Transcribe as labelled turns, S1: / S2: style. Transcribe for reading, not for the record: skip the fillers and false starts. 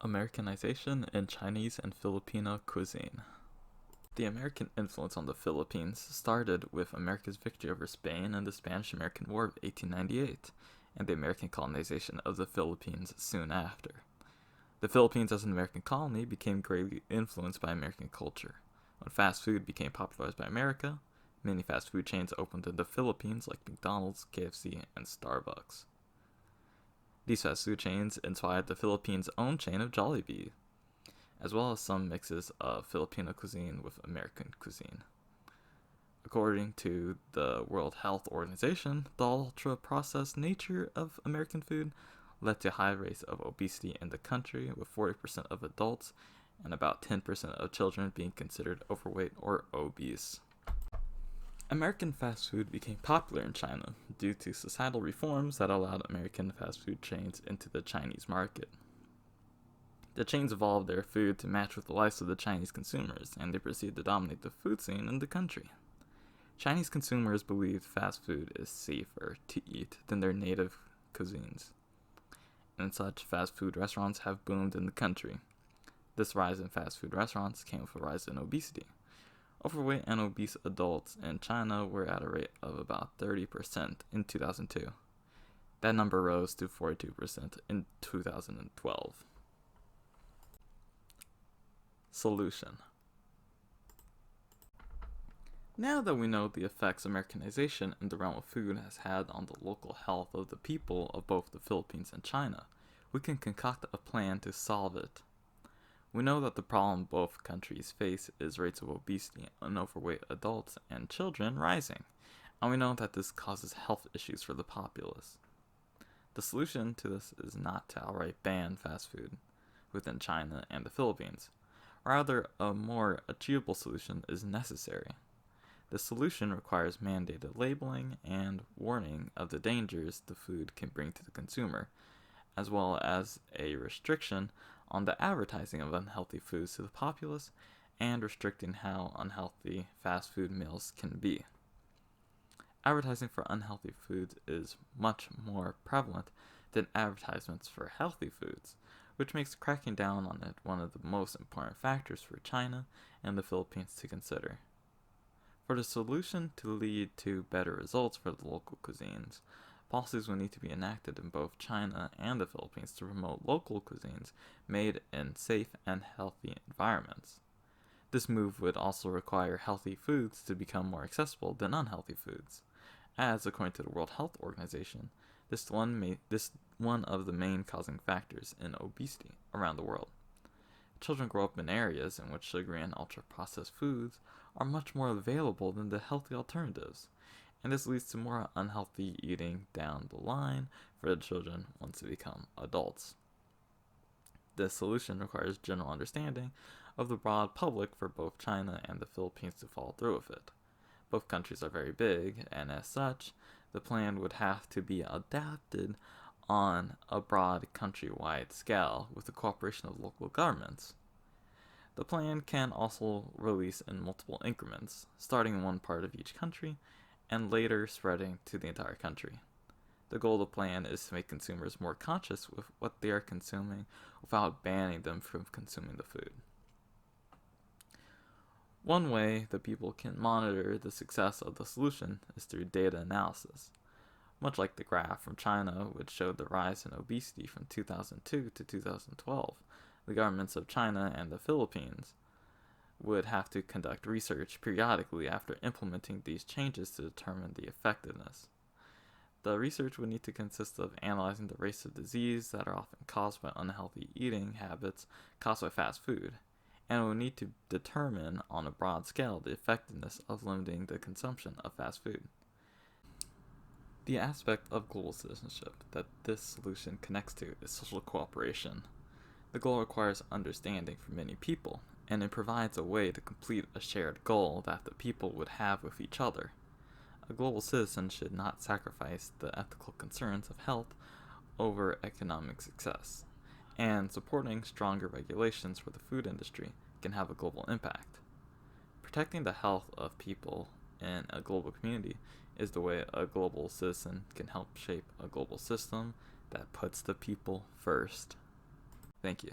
S1: Americanization in Chinese and Filipino cuisine. The American influence on the Philippines started with America's victory over Spain in the Spanish-American War of 1898, and the American colonization of the Philippines soon after. The Philippines as an American colony became greatly influenced by American culture. When fast food became popularized by America, many fast food chains opened in the Philippines like McDonald's, KFC, and Starbucks. These fast food chains inspired the Philippines' own chain of Jollibee, as well as some mixes of Filipino cuisine with American cuisine. According to the World Health Organization, the ultra-processed nature of American food led to high rates of obesity in the country, with 40% of adults and about 10% of children being considered overweight or obese. American fast food became popular in China due to societal reforms that allowed American fast food chains into the Chinese market. The chains evolved their food to match with the likes of the Chinese consumers, and they proceeded to dominate the food scene in the country. Chinese consumers believed fast food is safer to eat than their native cuisines, and such fast food restaurants have boomed in the country. This rise in fast food restaurants came with a rise in obesity. Overweight and obese adults in China were at a rate of about 30% in 2002. That number rose to 42% in 2012. Solution. Now that we know the effects Americanization in the realm of food has had on the local health of the people of both the Philippines and China, we can concoct a plan to solve it. We know that the problem both countries face is rates of obesity in overweight adults and children rising, and we know that this causes health issues for the populace. The solution to this is not to outright ban fast food within China and the Philippines. Rather, a more achievable solution is necessary. The solution requires mandated labeling and warning of the dangers the food can bring to the consumer, as well as a restriction on the advertising of unhealthy foods to the populace and restricting how unhealthy fast food meals can be. Advertising for unhealthy foods is much more prevalent than advertisements for healthy foods, which makes cracking down on it one of the most important factors for China and the Philippines to consider. For the solution to lead to better results for the local cuisines, policies will need to be enacted in both China and the Philippines to promote local cuisines made in safe and healthy environments. This move would also require healthy foods to become more accessible than unhealthy foods, as according to the World Health Organization, this one of the main causing factors in obesity around the world. Children grow up in areas in which sugary and ultra-processed foods are much more available than the healthy alternatives, and this leads to more unhealthy eating down the line for the children once they become adults. This solution requires general understanding of the broad public for both China and the Philippines to follow through with it. Both countries are very big, and as such, the plan would have to be adapted on a broad countrywide scale with the cooperation of local governments. The plan can also release in multiple increments, starting in one part of each country and later spreading to the entire country. The goal of the plan is to make consumers more conscious with what they are consuming without banning them from consuming the food. One way that people can monitor the success of the solution is through data analysis. Much like the graph from China, which showed the rise in obesity from 2002 to 2012, the governments of China and the Philippines would have to conduct research periodically after implementing these changes to determine the effectiveness. The research would need to consist of analyzing the rates of disease that are often caused by unhealthy eating habits caused by fast food, and it would need to determine on a broad scale the effectiveness of limiting the consumption of fast food. The aspect of global citizenship that this solution connects to is social cooperation. The goal requires understanding for many people, and it provides a way to complete a shared goal that the people would have with each other. A global citizen should not sacrifice the ethical concerns of health over economic success, and supporting stronger regulations for the food industry can have a global impact. Protecting the health of people in a global community is the way a global citizen can help shape a global system that puts the people first. Thank you.